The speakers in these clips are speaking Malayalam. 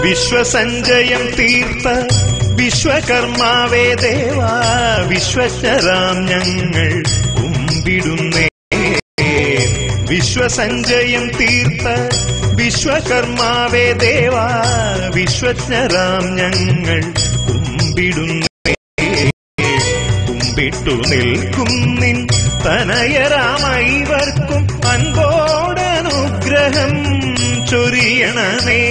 വിശ്വസഞ്ചയം തീർത്ത വിശ്വകർമാവേ ദേവാ വിശ്വശരാം ഞങ്ങൾ കുമ്പിടുന്നേ. വിശ്വസഞ്ചയം തീർത്ത വിശ്വകർമാവേ ദേവാ വിശ്വജ്ഞരാം ഞങ്ങൾ കുമ്പിടുന്നേ. കുമ്പിട്ടു നിൽക്കും നിൻ തനയരാമൈവർക്കും അൻപോടനുഗ്രഹം ചൊരിയണമേ.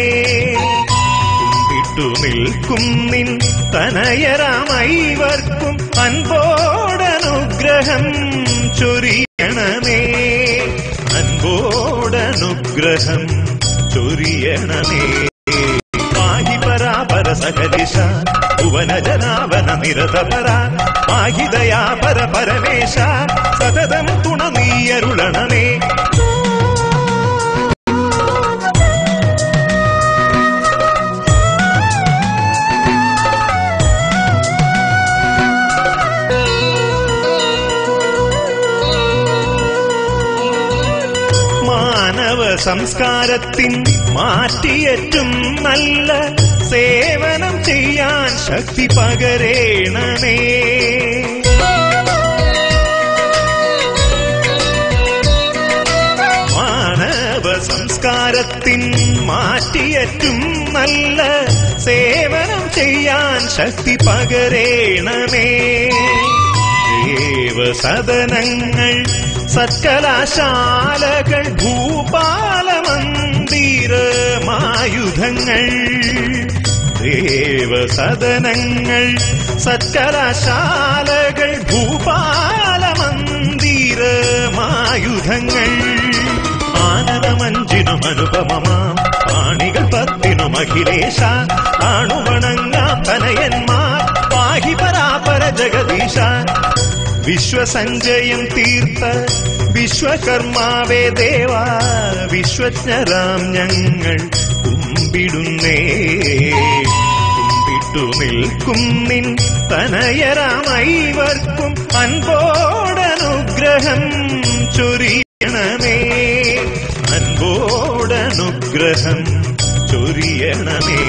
കുമ്പിട്ടു നിൽക്കും നിൻ തനയരാമൈവർക്കും അൻപോടനുഗ്രഹം ചൊരിയണമേ. അൻപോടനുഗ്രഹം ചൊരിയണമേ. പാഹി പരാപര സഹദിശ ഭുവന ജനാവന നിരതപര പാഹി ദയാപര പരമേശ സതതം തുണ നീയരുളണമേ. സംസ്കാരത്തിൻ മാറ്റിയേറ്റും നല്ല സേവനം ചെയ്യാൻ ശക്തി പകരേണമേ. മാനവ സംസ്കാരത്തിൻ മാറ്റിയേറ്റും നല്ല സേവനം ചെയ്യാൻ ശക്തി പകരേണമേ. ദേവസദനങ്ങൾ സത്കലാശാലകൾ ഭൂപാലമന്ദിരമായുധങ്ങൾ. ദേവസദനങ്ങൾ സത്കലാശാലകൾ ഭൂപാലമന്ദിരമായുധങ്ങൾ. ആനന്ദമഞ്ചിനും അനുപമമാം പാണികൾ പത്തിനും അഖിലേശ ആണുവണങ്ങാം തനയന്മാർ പാഹി പരാപര ജഗദീശ. വിശ്വസഞ്ചയം തീർത്ത വിശ്വകർമാവേ ദേവാ വിശ്വജ്ഞരാം ഞങ്ങൾ കുമ്പിടുന്നേ. കുമ്പിട്ടു നിൽക്കും നിൻ തനയരാമൈവർക്കും അൻപോടനുഗ്രഹം ചൊരിയണമേ. അൻപോടനുഗ്രഹം ചൊരിയണമേ.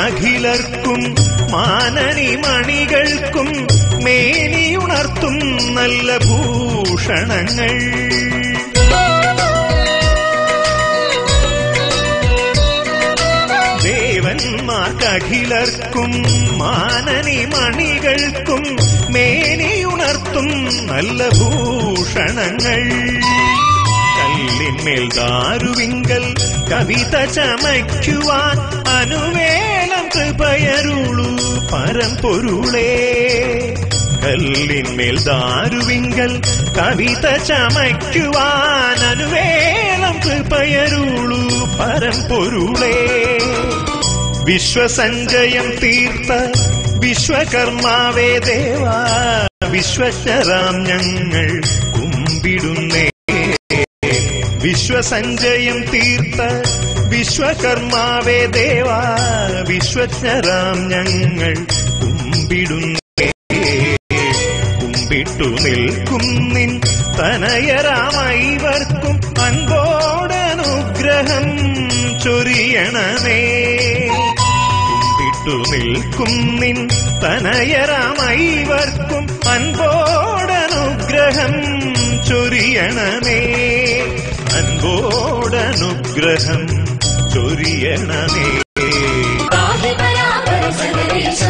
അഖിലർക്കും മാനനി മണികൾക്കും മേനിയുണർത്തും നല്ല ഭൂഷണങ്ങൾ. ദേവന്മാർക്കഖിലർക്കും മാനനി മണികൾക്കും മേനിയുണർത്തും നല്ല ഭൂഷണങ്ങൾ. കല്ലിന്മേൽ ദാരുവിങ്കൽ കവിത ചമയ്ക്കുവാൻ അനുവേലം കൃപയരുളു പരമ്പൊരുളേ. കല്ലിന്മേൽ ദാരുവിങ്കൽ കവിത ചമയ്ക്കുവാൻ അനുവേലം കൃപയരുളു പരമ്പൊരുളേ. വിശ്വസഞ്ചയം തീർത്ത വിശ്വകർമാവേ ദേവാ വിശ്വശരാം ഞങ്ങൾ കുമ്പിടുന്നേ. വിശ്വസഞ്ചയം തീർത്ത വിശ്വകർമാവേ ദേവാ വിശ്വജ്ഞരാം ഞങ്ങൾ കുമ്പിടുന്നേ. കുമ്പിട്ടു നിൽക്കും നിൻ തനയരാമൈവർക്കും അൻപോടനുഗ്രഹം ചൊരിയണമേ. കുമ്പിട്ടു നിൽക്കും നിൻ തനയരാമൈവർക്കും അൻപോടനുഗ്രഹം ചൊരിയണമേ. അൻപോടനുഗ്രഹം ചൊരിയണമേ. പാഹി പരാപര സകലേശ